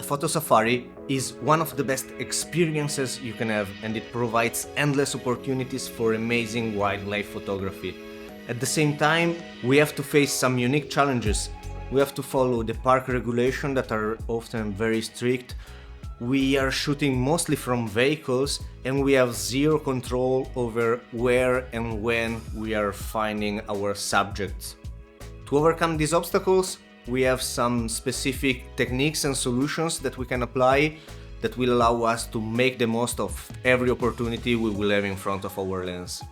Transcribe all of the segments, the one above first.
photo safari is one of the best experiences you can have, and it provides endless opportunities for amazing wildlife photography. At the same time, we have to face some unique challenges. We have to follow the park regulations that are often very strict. We are shooting mostly from vehicles, and we have zero control over where and when we are finding our subjects. To overcome these obstacles, we have some specific techniques and solutions that we can apply that will allow us to make the most of every opportunity we will have in front of our lens.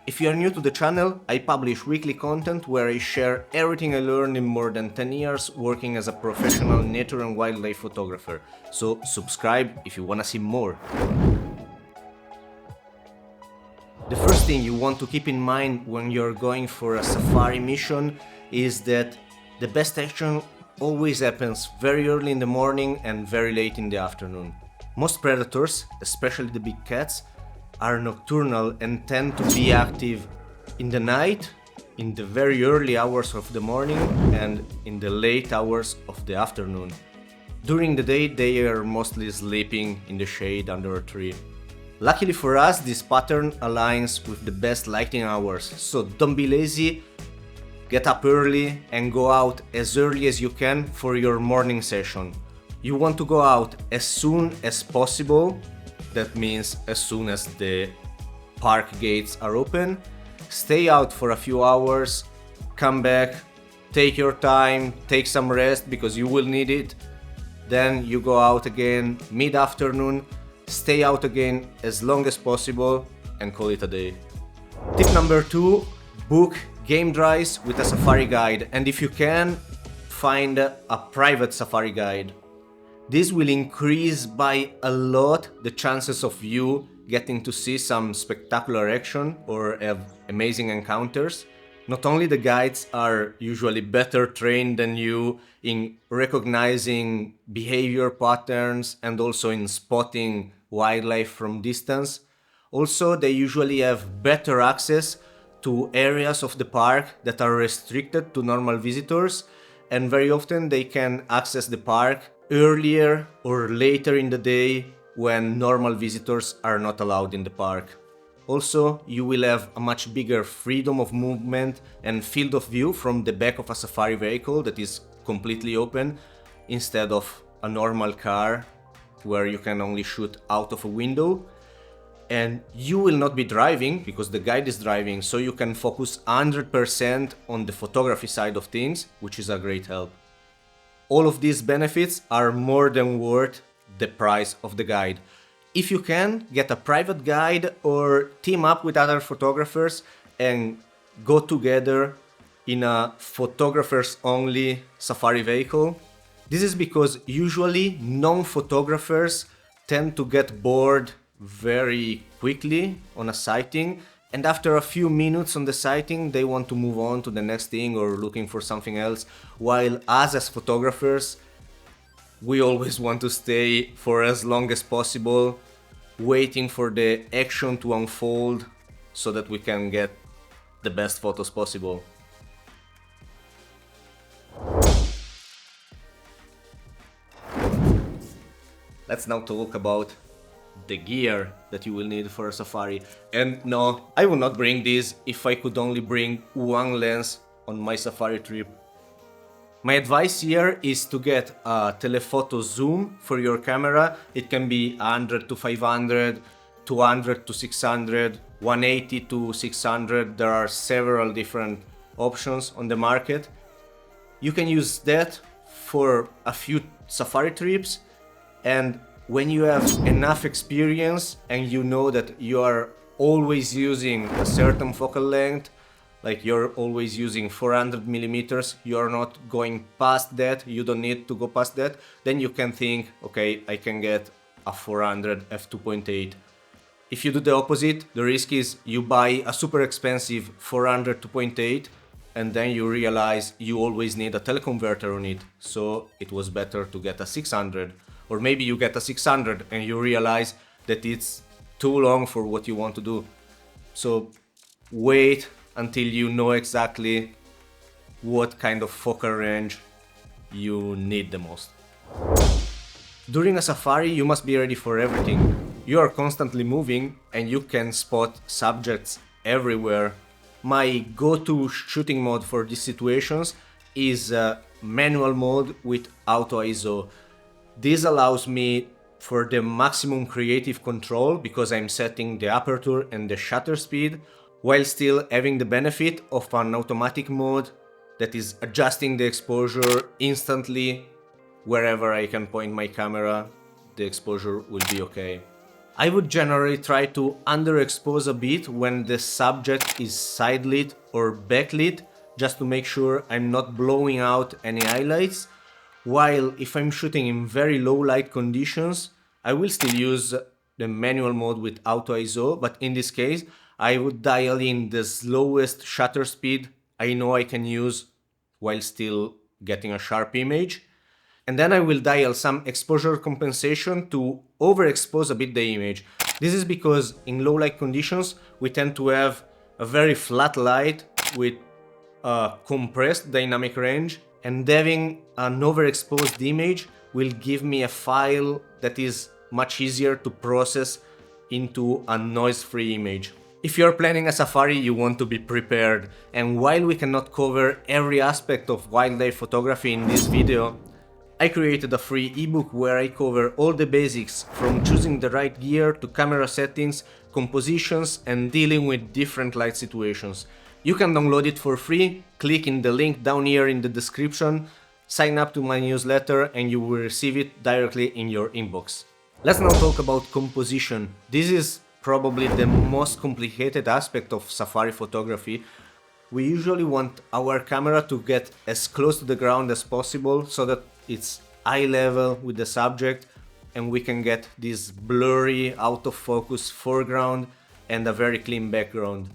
If you are new to the channel, I publish weekly content where I share everything I learned in more than 10 years working as a professional nature and wildlife photographer. So subscribe if you wanna see more. The first thing you want to keep in mind when you're going for a safari mission is that the best action always happens very early in the morning and very late in the afternoon. Most predators, especially the big cats, are nocturnal and tend to be active in the night, in the very early hours of the morning, and in the late hours of the afternoon. During the day, they are mostly sleeping in the shade under a tree. Luckily for us, this pattern aligns with the best lighting hours, so don't be lazy. Get up early and go out as early as you can for your morning session. You want to go out as soon as possible, that means as soon as the park gates are open. Stay out for a few hours, come back, take your time, take some rest because you will need it. Then you go out again mid-afternoon, stay out again as long as possible and call it a day. Tip number 2, book game drives with a safari guide, and if you can, find a private safari guide. This will increase by a lot the chances of you getting to see some spectacular action or have amazing encounters. Not only the guides are usually better trained than you in recognizing behavior patterns and also in spotting wildlife from distance, also they usually have better access to areas of the park that are restricted to normal visitors, and very often they can access the park earlier or later in the day when normal visitors are not allowed in the park. Also, you will have a much bigger freedom of movement and field of view from the back of a safari vehicle that is completely open instead of a normal car where you can only shoot out of a window. And you will not be driving because the guide is driving, so you can focus 100% on the photography side of things, which is a great help. All of these benefits are more than worth the price of the guide. If you can, get a private guide or team up with other photographers and go together in a photographers only safari vehicle. This is because usually non-photographers tend to get bored very quickly on a sighting, and after a few minutes on the sighting they want to move on to the next thing or looking for something else, while us as photographers, we always want to stay for as long as possible waiting for the action to unfold so that we can get the best photos possible. Let's now talk about the gear that you will need for a safari. And no, I would not bring this if I could only bring one lens on my safari trip. My advice here is to get a telephoto zoom for your camera. It can be 100 to 500, 200 to 600, 180 to 600. There are several different options on the market. You can use that for a few safari trips, and when you have enough experience and you know that you are always using a certain focal length, like you're always using 400 millimeters, you're not going past that, you don't need to go past that, then you can think, okay, I can get a 400 f2.8. If you do the opposite, the risk is you buy a super expensive 400 2.8 and then you realize you always need a teleconverter on it, so it was better to get a 600. Or maybe you get a 600 and you realize that it's too long for what you want to do. So wait until you know exactly what kind of focal range you need the most. During a safari, you must be ready for everything. You are constantly moving and you can spot subjects everywhere. My go-to shooting mode for these situations is manual mode with auto ISO. This allows me for the maximum creative control because I'm setting the aperture and the shutter speed, while still having the benefit of an automatic mode that is adjusting the exposure instantly. Wherever I can point my camera, the exposure will be okay. I would generally try to underexpose a bit when the subject is side lit or backlit, just to make sure I'm not blowing out any highlights, while if I'm shooting in very low light conditions, I will still use the manual mode with auto ISO, but in this case I would dial in the slowest shutter speed I know I can use while still getting a sharp image. And then I will dial some exposure compensation to overexpose a bit the image. This is because in low light conditions we tend to have a very flat light with a compressed dynamic range, and having an overexposed image will give me a file that is much easier to process into a noise-free image. If you're planning a safari, you want to be prepared, and while we cannot cover every aspect of wildlife photography in this video, I created a free ebook where I cover all the basics, from choosing the right gear to camera settings, compositions, and dealing with different light situations. You can download it for free, click in the link down here in the description, sign up to my newsletter and you will receive it directly in your inbox. Let's now talk about composition. This is probably the most complicated aspect of safari photography. We usually want our camera to get as close to the ground as possible so that it's eye level with the subject and we can get this blurry, out of focus foreground and a very clean background.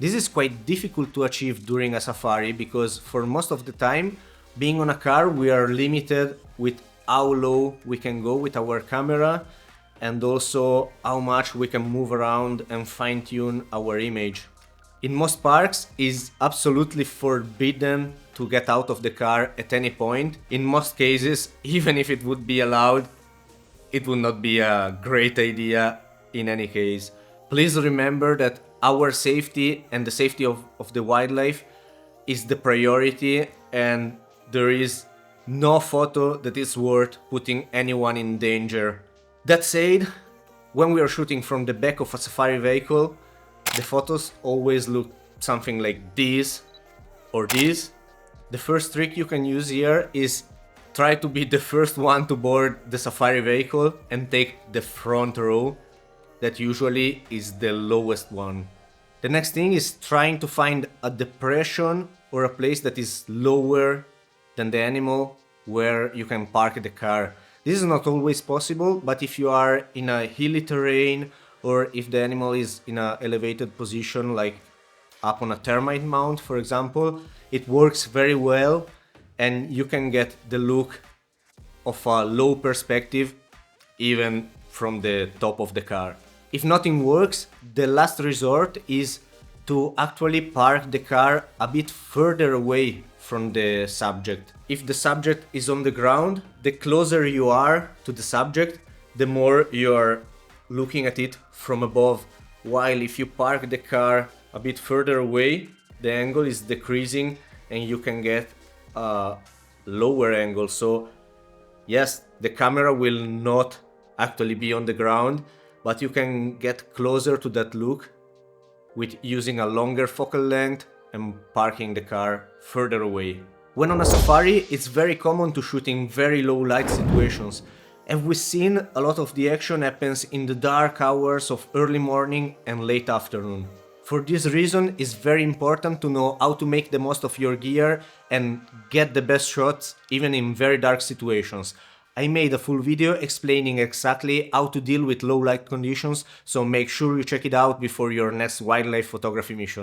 This is quite difficult to achieve during a safari because for most of the time, being on a car, we are limited with how low we can go with our camera and also how much we can move around and fine-tune our image. In most parks, it's absolutely forbidden to get out of the car at any point. In most cases, even if it would be allowed, it would not be a great idea in any case. Please remember that our safety and the safety of the wildlife is the priority, and there is no photo that is worth putting anyone in danger. That said, when we are shooting from the back of a safari vehicle, the photos always look something like this or this. The first trick you can use here is try to be the first one to board the safari vehicle and take the front row. That usually is the lowest one. The next thing is trying to find a depression or a place that is lower than the animal where you can park the car. This is not always possible, but if you are in a hilly terrain or if the animal is in an elevated position, like up on a termite mound, for example, it works very well and you can get the look of a low perspective even from the top of the car. If nothing works, the last resort is to actually park the car a bit further away from the subject. If the subject is on the ground, the closer you are to the subject, the more you are looking at it from above. While if you park the car a bit further away, the angle is decreasing and you can get a lower angle. So yes, the camera will not actually be on the ground, but you can get closer to that look with using a longer focal length and parking the car further away. When on a safari, it's very common to shoot in very low light situations. And we've seen a lot of the action happens in the dark hours of early morning and late afternoon. For this reason, it's very important to know how to make the most of your gear and get the best shots even in very dark situations. I made a full video explaining exactly how to deal with low light conditions, so make sure you check it out before your next wildlife photography mission.